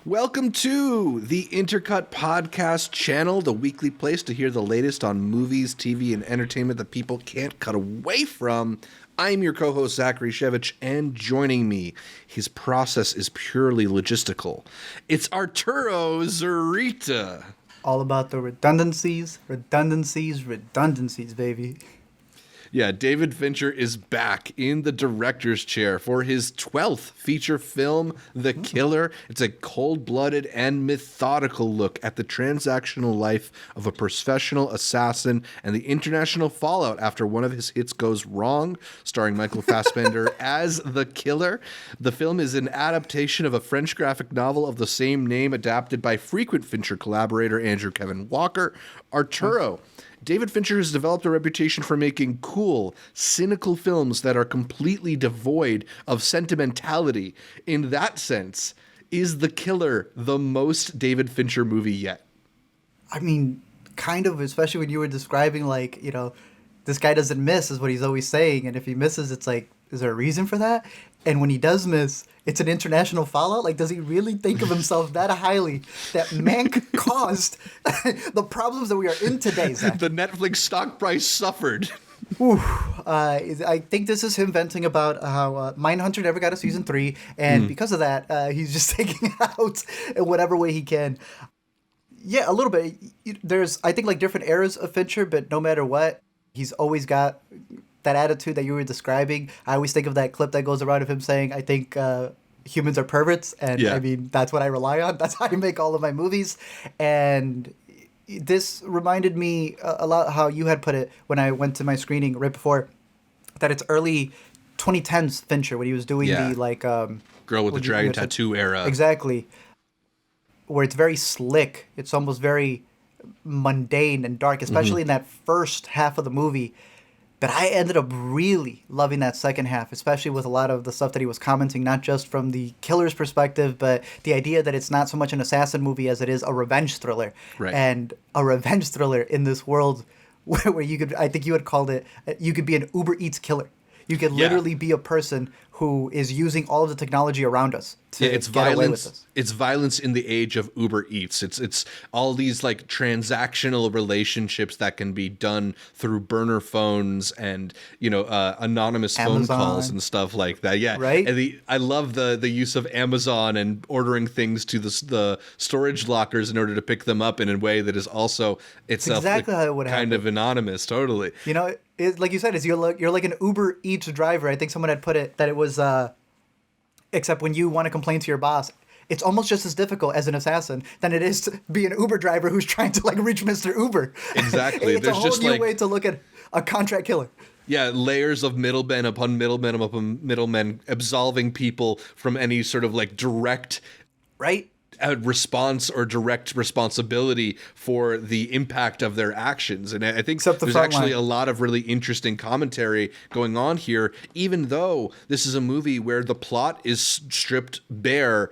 Welcome to the Intercut podcast channel, the weekly place to hear the latest on movies, TV, and entertainment that people can't cut away from. I'm your co-host, Zachary Shevich, and joining me, his process is purely logistical. It's Arturo Zurita. All about the redundancies, baby. Yeah, David Fincher is back in the director's chair for his 12th feature film, The Killer. It's a cold-blooded and methodical look at the transactional life of a professional assassin and the international fallout after one of his hits goes wrong, starring Michael Fassbender as the killer. The film is an adaptation of a French graphic novel of the same name, adapted by frequent Fincher collaborator Andrew Kevin Walker. Arturo, David Fincher has developed a reputation for making cool, cynical films that are completely devoid of sentimentality. In that sense, is The Killer the most David Fincher movie yet? I mean, kind of, especially when you were describing, this guy doesn't miss is what he's always saying. And if he misses, it's like, is there a reason for that? And when he does miss, it's an international fallout? Like, does he really think of himself that highly that man caused the problems that we are in today, Zach? The Netflix stock price suffered. I think this is him venting about how Mindhunter never got a season 3, and because of that, he's just taking it out in whatever way he can. Yeah, a little bit. There's, I think, different eras of Fincher, but no matter what, he's always got that attitude that you were describing. I always think of that clip that goes around of him saying, I think humans are perverts. And yeah. I mean, that's what I rely on. That's how I make all of my movies. And this reminded me a lot how you had put it when I went to my screening right before, that it's early 2010s Fincher when he was doing the Girl with the Dragon Tattoo era. Exactly. Where it's very slick. It's almost very mundane and dark, especially in that first half of the movie. But I ended up really loving that second half, especially with a lot of the stuff that he was commenting, not just from the killer's perspective, but the idea that it's not so much an assassin movie as it is a revenge thriller. Right. And a revenge thriller in this world where you could, I think you had called it, you could be an Uber Eats killer. You could literally be a person who is using all of the technology around us to get away with this. It's violence in the age of Uber Eats. It's all these transactional relationships that can be done through burner phones and anonymous Amazon. phone calls and stuff like that. Yeah, right. And I love the use of Amazon and ordering things to the storage lockers in order to pick them up in a way that is also itself exactly how it would kind of anonymous. Totally. Like you said, you're like an Uber Eats driver. I think someone had put it that it was, except when you want to complain to your boss, it's almost just as difficult as an assassin than it is to be an Uber driver who's trying to reach Mr. Uber. Exactly. It's a whole new way to look at a contract killer. Yeah, layers of middlemen upon middlemen, absolving people from any sort of direct response or direct responsibility for the impact of their actions. And I think there's actually a lot of really interesting commentary going on here, even though this is a movie where the plot is stripped bare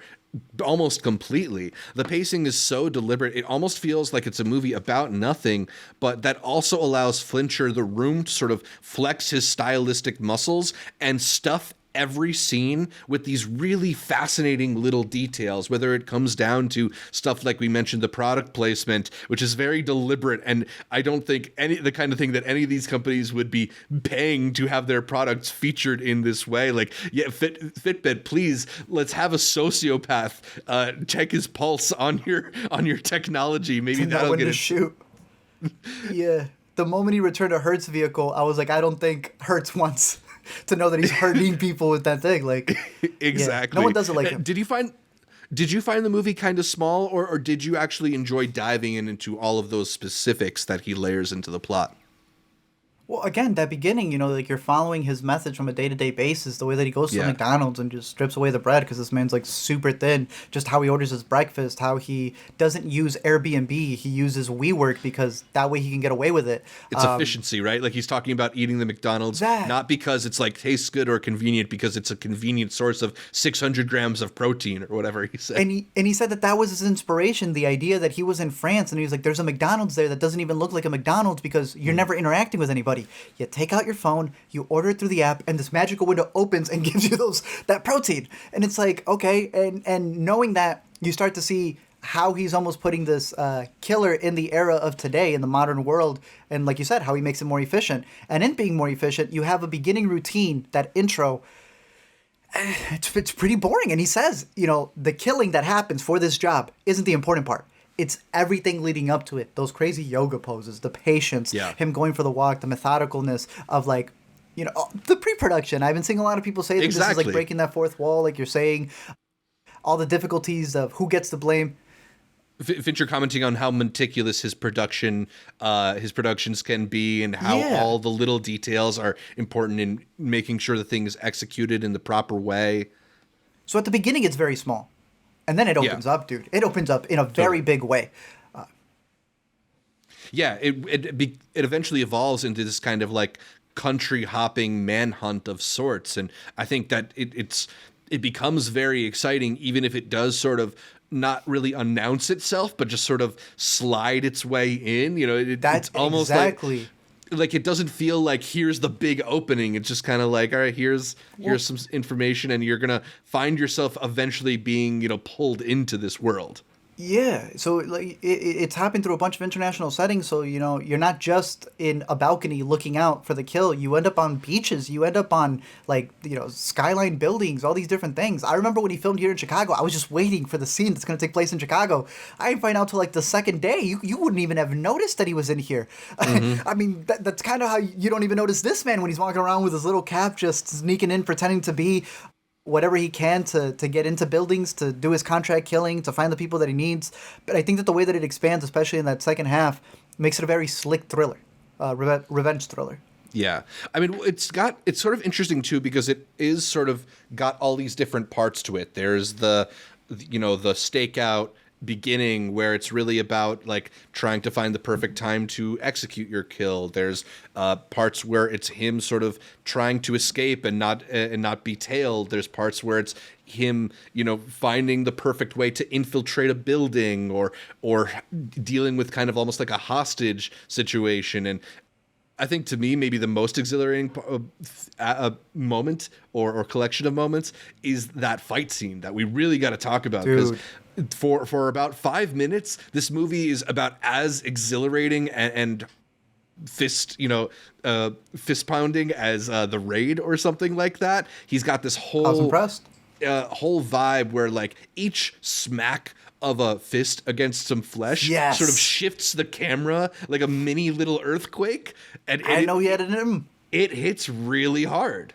almost completely. The pacing is so deliberate. It almost feels like it's a movie about nothing, but that also allows Fincher the room to sort of flex his stylistic muscles and stuff every scene with these really fascinating little details, whether it comes down to stuff like we mentioned, the product placement, which is very deliberate, and I don't think the kind of thing that any of these companies would be paying to have their products featured in this way. Fitbit, please, let's have a sociopath check his pulse on your technology. Maybe that'll get it. Shoot. Yeah. The moment he returned a Hertz vehicle, I was like, I don't think Hertz wants to know that he's hurting people with that thing. Exactly. No one does it like him. Did you find the movie kind of small, or did you actually enjoy diving into all of those specifics that he layers into the plot? Well, again, that beginning, you're following his message from a day-to-day basis, the way that he goes to McDonald's and just strips away the bread because this man's super thin, just how he orders his breakfast, how he doesn't use Airbnb, he uses WeWork because that way he can get away with it. It's efficiency, right? He's talking about eating the McDonald's, not because it's tastes good or convenient, because it's a convenient source of 600 grams of protein or whatever he said. And he said that was his inspiration, the idea that he was in France and he was like, there's a McDonald's there that doesn't even look like a McDonald's because you're never interacting with anybody. You take out your phone, you order it through the app, and this magical window opens and gives you that protein. And it's okay. And knowing that you start to see how he's almost putting this killer in the era of today, in the modern world, and like you said, how he makes it more efficient. And in being more efficient, you have a beginning routine, that intro. It's pretty boring. And he says, the killing that happens for this job isn't the important part. It's everything leading up to it. Those crazy yoga poses, the patience, him going for the walk, the methodicalness of the pre-production. I've been seeing a lot of people say that this is like breaking that fourth wall, like you're saying. All the difficulties of who gets the blame. Fincher commenting on how meticulous his productions can be, and how all the little details are important in making sure the thing is executed in the proper way. So at the beginning, it's very small. And then it opens up, dude. It opens up in a very big way. It eventually evolves into this kind of like country hopping manhunt of sorts. And I think that it becomes very exciting, even if it does sort of not really announce itself, but just sort of slide its way in. It's almost like it doesn't feel like here's the big opening. It's just kind of like, all right, here's some information, and you're gonna find yourself eventually being pulled into this world. Yeah, so like it's happened through a bunch of international settings. So you're not just in a balcony looking out for the kill. You end up on beaches. You end up on skyline buildings. All these different things. I remember when he filmed here in Chicago, I was just waiting for the scene that's going to take place in Chicago. I didn't find out till like the second day. You wouldn't even have noticed that he was in here. Mm-hmm. I mean, that's kind of how you don't even notice this man when he's walking around with his little cap, just sneaking in, pretending to be whatever he can to get into buildings, to do his contract killing, to find the people that he needs. But I think that the way that it expands, especially in that second half, makes it a very slick thriller, revenge thriller. Yeah. I mean, it's sort of interesting too, because it is sort of got all these different parts to it. There's the stakeout beginning, where it's really about like trying to find the perfect time to execute your kill. There's parts where it's him sort of trying to escape and not be tailed. There's parts where it's him finding the perfect way to infiltrate a building, or dealing with kind of almost like a hostage situation. And I think to me, maybe the most exhilarating moment or collection of moments is that fight scene that we really got to talk about. Because for about 5 minutes, this movie is about as exhilarating and fist pounding as The Raid or something like that. He's got this whole vibe where like each smack of a fist against some flesh sort of shifts the camera like a mini little earthquake. And I know he had it in him. It hits really hard.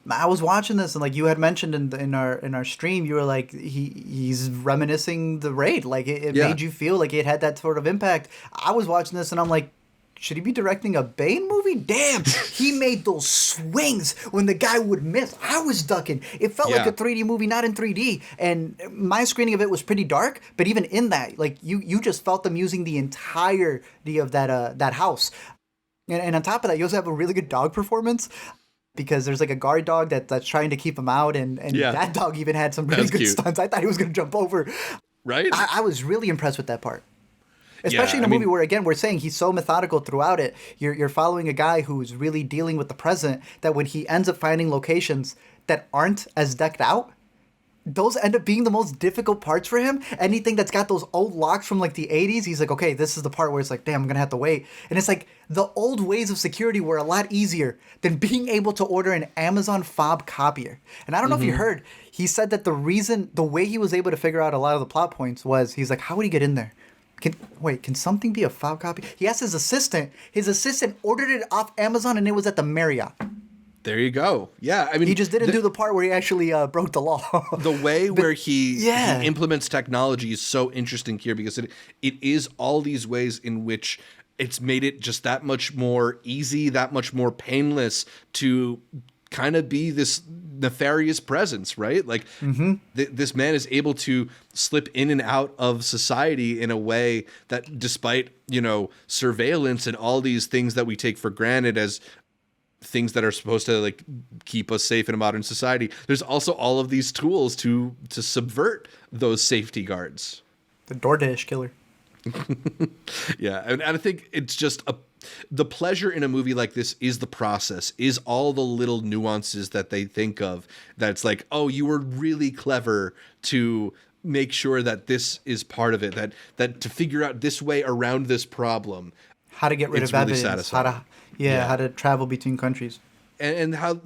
I was watching this, and like you had mentioned in our stream, you were like, he's reminiscing The Raid. Like it made you feel like it had that sort of impact. I was watching this, and I'm like, should he be directing a Bane movie? Damn, he made those swings when the guy would miss. I was ducking. It felt like a 3D movie, not in 3D. And my screening of it was pretty dark, but even in that, like you just felt them using the entirety of that house. And on top of that, you also have a really good dog performance, because there's like a guard dog that's trying to keep him out, and that dog even had some really good stunts. I thought he was going to jump over. Right? I was really impressed with that part. Especially in a movie where, again, we're saying he's so methodical throughout it. You're following a guy who's really dealing with the present, that when he ends up finding locations that aren't as decked out, those end up being the most difficult parts for him. Anything that's got those old locks from like the 80s, he's like, okay, this is the part where it's like, damn, I'm going to have to wait. And it's like the old ways of security were a lot easier than being able to order an Amazon fob copier. And I don't know if you heard, he said that the way he was able to figure out a lot of the plot points was, he's like, how would he get in there? Can something be a fob copy? He asked his assistant. His assistant ordered it off Amazon, and it was at the Marriott. There you go. Yeah, I mean, he just didn't do the part where he actually broke the law. The way where he implements technology is so interesting here, because it is all these ways in which it's made it just that much more easy, that much more painless to kind of be this nefarious presence, right? Like this man is able to slip in and out of society in a way that, despite surveillance and all these things that we take for granted as things that are supposed to like keep us safe in a modern society, there's also all of these tools to subvert those safety guards. The DoorDash killer. Yeah, and I think it's just the pleasure in a movie like this is the process, is all the little nuances that they think of. That's like, oh, you were really clever to make sure that this is part of it, that to figure out this way around this problem. How to get rid It's of really evidence, satisfying. how to travel between countries. And how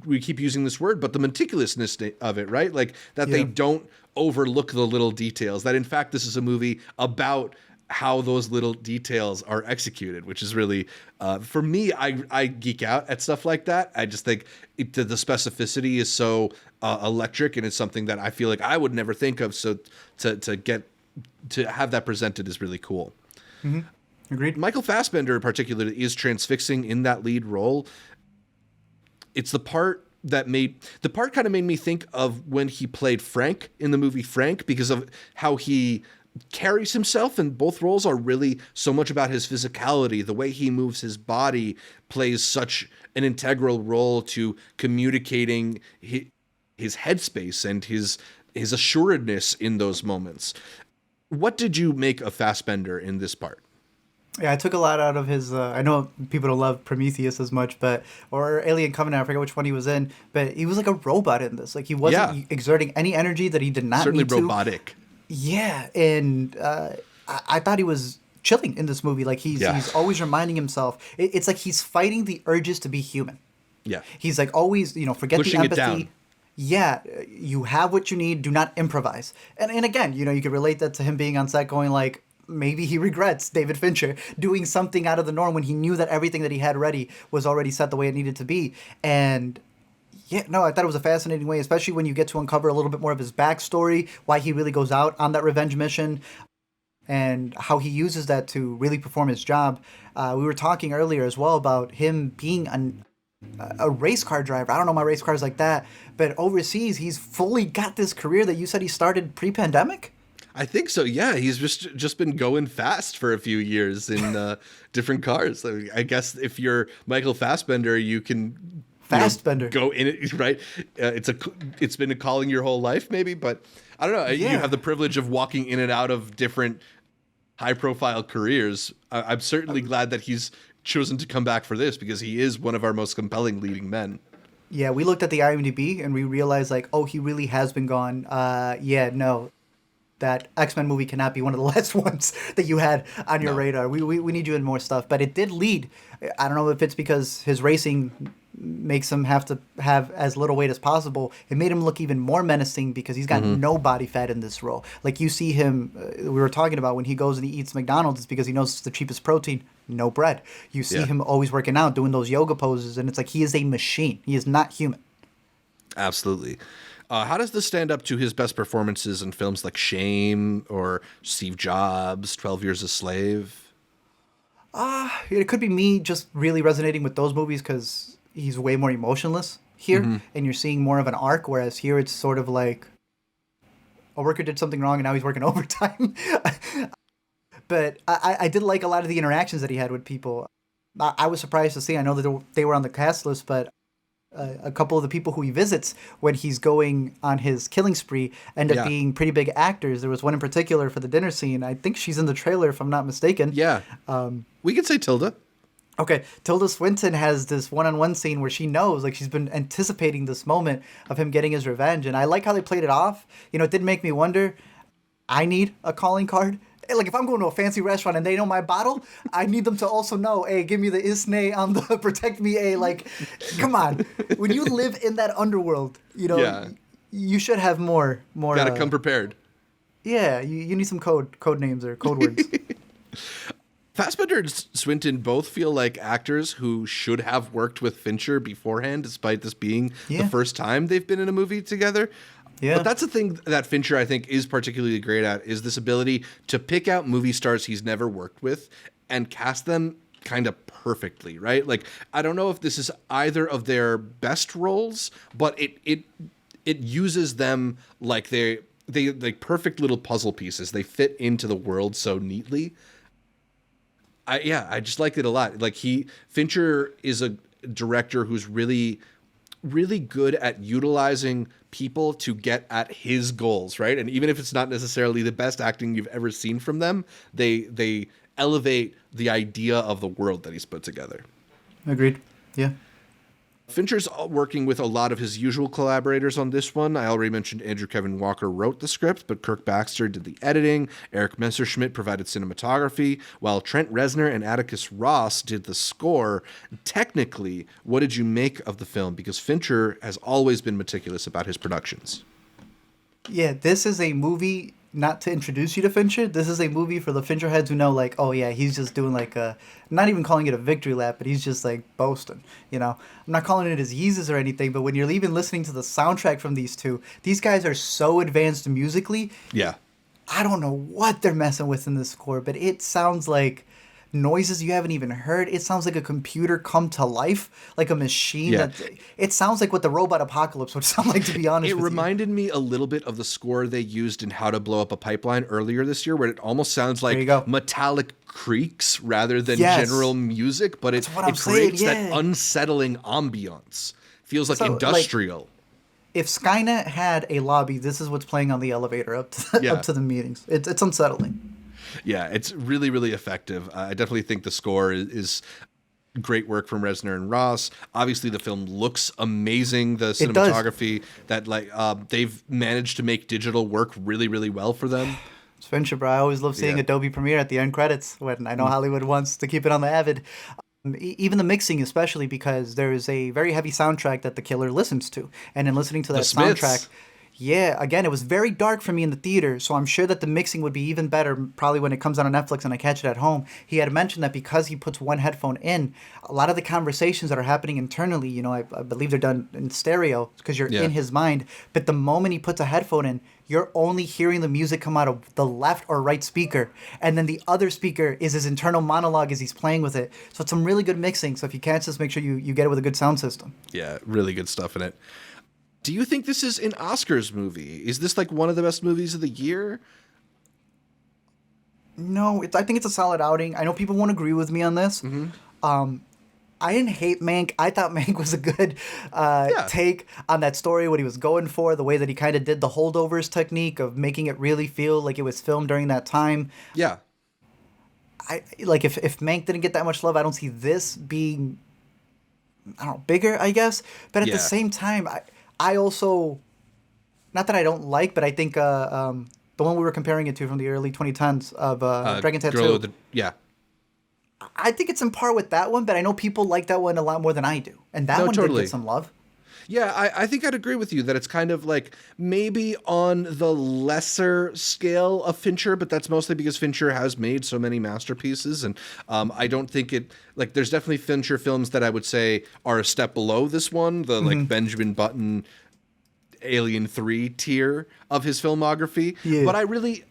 we keep using this word, but the meticulousness of it, right? Like that they don't overlook the little details, that in fact this is a movie about how those little details are executed, which is really, for me, I geek out at stuff like that. I just think the specificity is so electric, and it's something that I feel like I would never think of. So to have that presented is really cool. Mm-hmm. Agreed. Michael Fassbender in particular is transfixing in that lead role. It's the part kind of made me think of when he played Frank in the movie Frank, because of how he carries himself, and both roles are really so much about his physicality. The way he moves his body plays such an integral role to communicating his headspace and his assuredness in those moments. What did you make of Fassbender in this part? Yeah, I took a lot out of his. I know people don't love Prometheus as much, or Alien Covenant. I forget which one he was in, but he was like a robot in this. Like he wasn't exerting any energy that he did not Certainly need to. robotic. Yeah, and I thought he was chilling in this movie. Like he's always reminding himself. It's like he's fighting the urges to be human. Yeah, he's like always, forget pushing the empathy. It down. Yeah, you have what you need. Do not improvise. And again, you could relate that to him being on set, going like, maybe he regrets David Fincher doing something out of the norm when he knew that everything that he had ready was already set the way it needed to be. And yeah, no, I thought it was a fascinating way, especially when you get to uncover a little bit more of his backstory, why he really goes out on that revenge mission, and how he uses that to really perform his job. We were talking earlier as well about him being a race car driver. I don't know my race cars like that, but overseas, he's fully got this career that you said he started pre-pandemic? I think so. Yeah, he's just been going fast for a few years in different cars. I guess if you're Michael Fassbender, you can go in it, right? It's been a calling your whole life, maybe, but I don't know. Yeah. You have the privilege of walking in and out of different high-profile careers. I'm certainly glad that he's chosen to come back for this, because he is one of our most compelling leading men. Yeah, we looked at the IMDb and we realized like, oh, he really has been gone. No. That X-Men movie cannot be one of the last ones that you had on your radar. We need you in more stuff. But it did lead. I don't know if it's because his racing makes him have to have as little weight as possible. It made him look even more menacing because he's got no body fat in this role. Like you see him, we were talking about when he goes and he eats McDonald's, it's because he knows it's the cheapest protein, no bread. You see him always working out, doing those yoga poses, and it's like he is a machine. He is not human. Absolutely. How does this stand up to his best performances in films like Shame or Steve Jobs, 12 Years a Slave? It could be me just really resonating with those movies because he's way more emotionless here, and you're seeing more of an arc, whereas here it's sort of like a worker did something wrong and now he's working overtime. But I did like a lot of the interactions that he had with people. I was surprised to see, I know that they were on the cast list, but a couple of the people who he visits when he's going on his killing spree end up being pretty big actors. There was one in particular for the dinner scene. I think she's in the trailer, if I'm not mistaken. Yeah. We could say Tilda. Okay. Tilda Swinton has this one-on-one scene where she knows, like she's been anticipating this moment of him getting his revenge. And I like how they played it off. It did make me wonder, I need a calling card. Like if I'm going to a fancy restaurant and they know my bottle, I need them to also know, hey, give me the Isnay on the protect me, a like, come on. When you live in that underworld, you should have more. Gotta come prepared. Yeah, you need some code names or code words. Fassbender and Swinton both feel like actors who should have worked with Fincher beforehand, despite this being the first time they've been in a movie together. Yeah. But that's the thing that Fincher, I think, is particularly great at, is this ability to pick out movie stars he's never worked with and cast them kind of perfectly, right? Like, I don't know if this is either of their best roles, but it uses them like they like perfect little puzzle pieces. They fit into the world so neatly. I just liked it a lot. Like Fincher is a director who's really, really good at utilizing people to get at his goals, right? And even if it's not necessarily the best acting you've ever seen from them, they elevate the idea of the world that he's put together. Agreed. Yeah. Fincher's working with a lot of his usual collaborators on this one. I already mentioned Andrew Kevin Walker wrote the script, but Kirk Baxter did the editing. Eric Messerschmidt provided cinematography, while Trent Reznor and Atticus Ross did the score. Technically, what did you make of the film? Because Fincher has always been meticulous about his productions. Yeah, this is a movie not to introduce you to Fincher. This is a movie for the Fincher heads who know, like, oh yeah, he's just doing like a, not even calling it a victory lap, but he's just like boasting, you know? I'm not calling it his Yeezus or anything, but when you're even listening to the soundtrack from these two, these guys are so advanced musically. Yeah. I don't know what they're messing with in this score, but it sounds like noises you haven't even heard. It sounds like a computer come to life, like a machine. Yeah. It sounds like what the robot apocalypse would sound like, to be honest with you. It reminded me a little bit of the score they used in How to Blow Up a Pipeline earlier this year, where it almost sounds like metallic creaks rather than general music, but it creates that unsettling ambiance. Feels like industrial. Like, if Skynet had a lobby, this is what's playing on the elevator up to the meetings. It's unsettling. Yeah, it's really, really effective. I definitely think the score is great work from Reznor and Ross. Obviously, the film looks amazing. The cinematography that they've managed to make digital work really, really well for them. It's Fincher, bro. I always love seeing Adobe Premiere at the end credits when I know Hollywood wants to keep it on the Avid. Even the mixing, especially because there is a very heavy soundtrack that the killer listens to, and in listening to that soundtrack. Yeah, again, it was very dark for me in the theater, so I'm sure that the mixing would be even better probably when it comes out on Netflix and I catch it at home. He had mentioned that because he puts one headphone in, a lot of the conversations that are happening internally, you know, I believe they're done in stereo because you're in his mind, but the moment he puts a headphone in, you're only hearing the music come out of the left or right speaker, and then the other speaker is his internal monologue as he's playing with it. So it's some really good mixing, so if you catch this, make sure you get it with a good sound system. Yeah, really good stuff in it. Do you think this is an Oscars movie? Is this like one of the best movies of the year? No, I think it's a solid outing. I know people won't agree with me on this. Mm-hmm. I didn't hate Mank. I thought Mank was a good take on that story, what he was going for, the way that he kind of did the holdovers technique of making it really feel like it was filmed during that time. Yeah. If Mank didn't get that much love, I don't see this being, I don't know, bigger, I guess. But at the same time, I also, not that I don't like, but I think the one we were comparing it to from the early 2010s of Dragon Tattoo. I think it's in par with that one, but I know people like that one a lot more than I do. And that one did get some love. Yeah, I think I'd agree with you that it's kind of like maybe on the lesser scale of Fincher, but that's mostly because Fincher has made so many masterpieces. And I don't think there's definitely Fincher films that I would say are a step below this one, the like Benjamin Button Alien 3 tier of his filmography. Yeah. But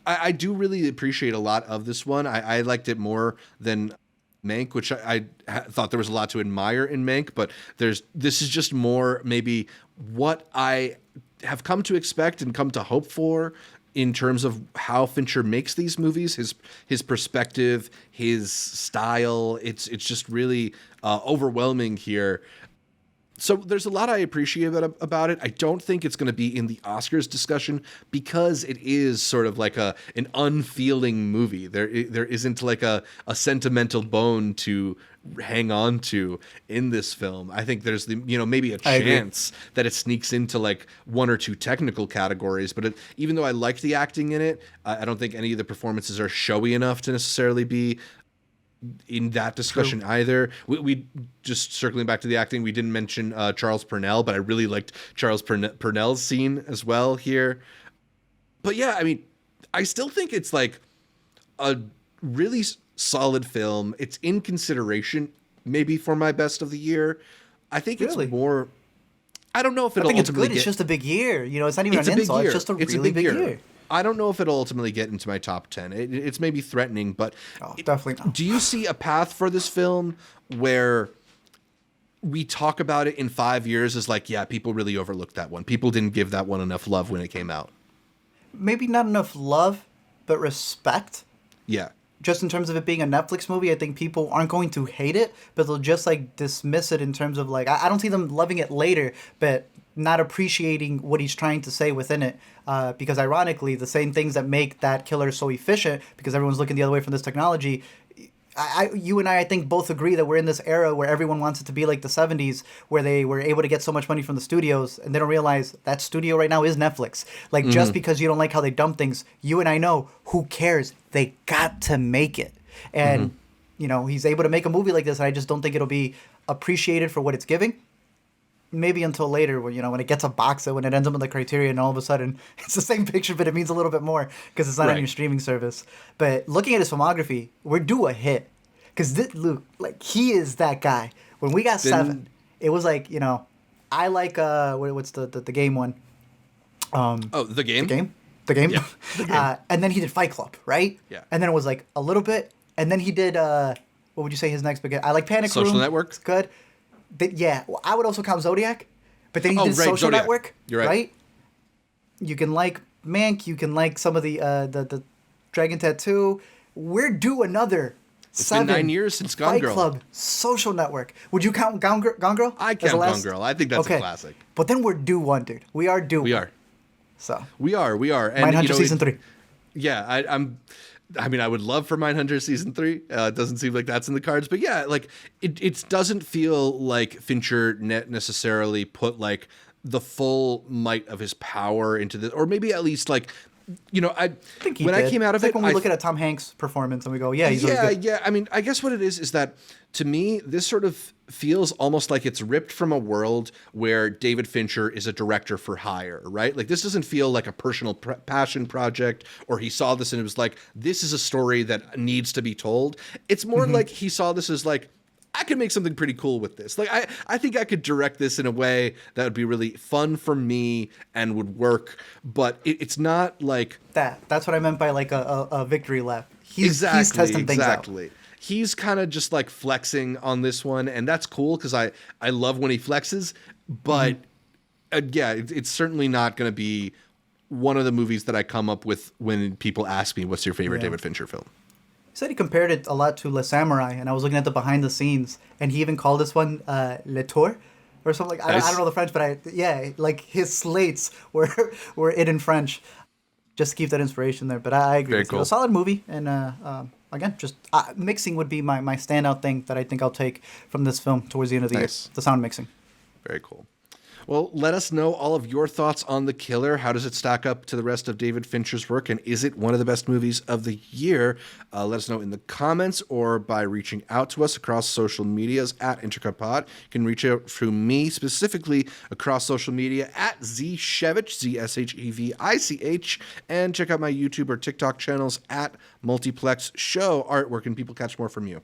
I do really appreciate a lot of this one. I liked it more than Mank, which I thought there was a lot to admire in Mank, but this is just more maybe what I have come to expect and come to hope for in terms of how Fincher makes these movies, his perspective, his style. It's just really overwhelming here. So there's a lot I appreciate about it. I don't think it's going to be in the Oscars discussion because it is sort of like an unfeeling movie. There isn't like a sentimental bone to hang on to in this film. I think there's maybe a chance that it sneaks into like one or two technical categories, but even though I like the acting in it, I don't think any of the performances are showy enough to necessarily be in that discussion either. We just circling back to the acting, we didn't mention Charles Purnell, but I really liked Charles Purnell's scene as well here. But yeah, I mean, I still think it's like a really solid film. It's in consideration maybe for my best of the year. I think it's more, I don't know if it'll it's good. It's just a big year. It's not even an insult. It's just a really big year. I don't know if it'll ultimately get into my top 10. It's maybe threatening, but definitely not. Do you see a path for this film where we talk about it in 5 years as like, yeah, people really overlooked that one. People didn't give that one enough love when it came out. Maybe not enough love, but respect. Yeah. Just in terms of it being a Netflix movie, I think people aren't going to hate it, but they'll just like dismiss it in terms of like, I don't see them loving it later, but not appreciating what he's trying to say within it. Because ironically, the same things that make that killer so efficient, because everyone's looking the other way from this technology, you and I think both agree that we're in this era where everyone wants it to be like the 70s, where they were able to get so much money from the studios, and they don't realize that studio right now is Netflix. Like, just because you don't like how they dump things, you and I know, who cares? They got to make it. And, you know, he's able to make a movie like this, and I just don't think it'll be appreciated for what it's giving. Maybe until later, when, you know, when it gets a box set, when it ends up in the Criterion, and all of a sudden it's the same picture, but it means a little bit more because it's not on your streaming service. But looking at his filmography, we're due a hit, because Luke, like, he is that guy. When we got Seven, it was like, you know, I like what's the game one? The Game. The Game. Yeah, The Game. And then he did Fight Club, right? Yeah. And then it was like a little bit, and then he did what would you say his next big? I like Panic Room. Social Network. It's good. Well, I would also count Zodiac, but then he did right, Social Zodiac. Network. You're right. You can like Mank. You can like some of the Dragon Tattoo. We're due another. It's Seven, been 9 years since Gone Fight Girl. Club, Social Network. Would you count Gone Girl? I count Gone Girl. I think that's a classic. But then we're due one, dude. We are due. We are. So we are. And Mindhunter season 3. Yeah, I mean, I would love for Mindhunter season 3. It doesn't seem like that's in the cards, but yeah, like it doesn't feel like Fincher necessarily put like the full might of his power into this, or maybe at least like, you know, I think when I came out of it's it, like when we look at a Tom Hanks performance and we go, yeah, he's really good. Yeah. I mean, I guess what it is that to me, this sort of feels almost like it's ripped from a world where David Fincher is a director for hire, right? Like, this doesn't feel like a personal passion project, or he saw this and it was like, this is a story that needs to be told. It's more like he saw this as like, I could make something pretty cool with this. Like, I think I could direct this in a way that would be really fun for me and would work, but it's not like... That's what I meant by like a victory lap. He's testing things out. He's kind of just like flexing on this one, and that's cool because I love when he flexes, but yeah, it's certainly not going to be one of the movies that I come up with when people ask me, what's your favorite David Fincher film? He said he compared it a lot to Le Samurai, and I was looking at the behind the scenes, and he even called this one Le Tour or something like. I don't know the French, but like his slates were in French, just to keep that inspiration there. But I agree. Very with cool. you. A solid movie, and again, just mixing would be my standout thing that I think I'll take from this film towards the end of the year. The sound mixing. Very cool. Well, let us know all of your thoughts on The Killer. How does it stack up to the rest of David Fincher's work? And is it one of the best movies of the year? Let us know in the comments or by reaching out to us across social medias at Intercut Pod. You can reach out to me specifically across social media at Zshevich, Zshevich, and check out my YouTube or TikTok channels at Multiplex Show. Art, where can people catch more from you?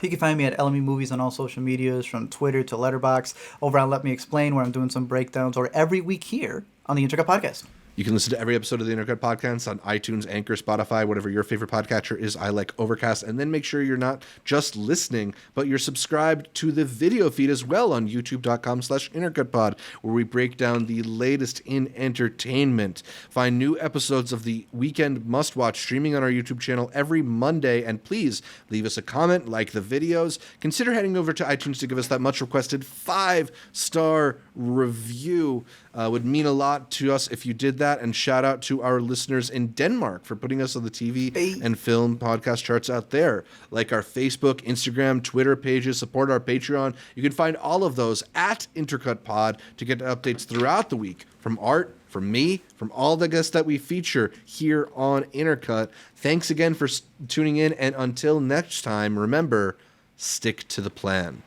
You can find me at LME Movies on all social medias, from Twitter to Letterboxd, over on Let Me Explain, where I'm doing some breakdowns, or every week here on the Intercut Podcast. You can listen to every episode of the Intercut Podcast on iTunes, Anchor, Spotify, whatever your favorite podcatcher is. I like Overcast. And then make sure you're not just listening, but you're subscribed to the video feed as well on youtube.com/intercutpod, where we break down the latest in entertainment. Find new episodes of the Weekend Must Watch streaming on our YouTube channel every Monday. And please leave us a comment, like the videos. Consider heading over to iTunes to give us that much requested 5-star review. Would mean a lot to us if you did that. And shout out to our listeners in Denmark for putting us on the TV and film podcast charts out there. Like our Facebook, Instagram, Twitter pages, support our Patreon. You can find all of those at Intercut Pod to get updates throughout the week from Art, from me, from all the guests that we feature here on Intercut. Thanks again for tuning in. And until next time, remember, stick to the plan.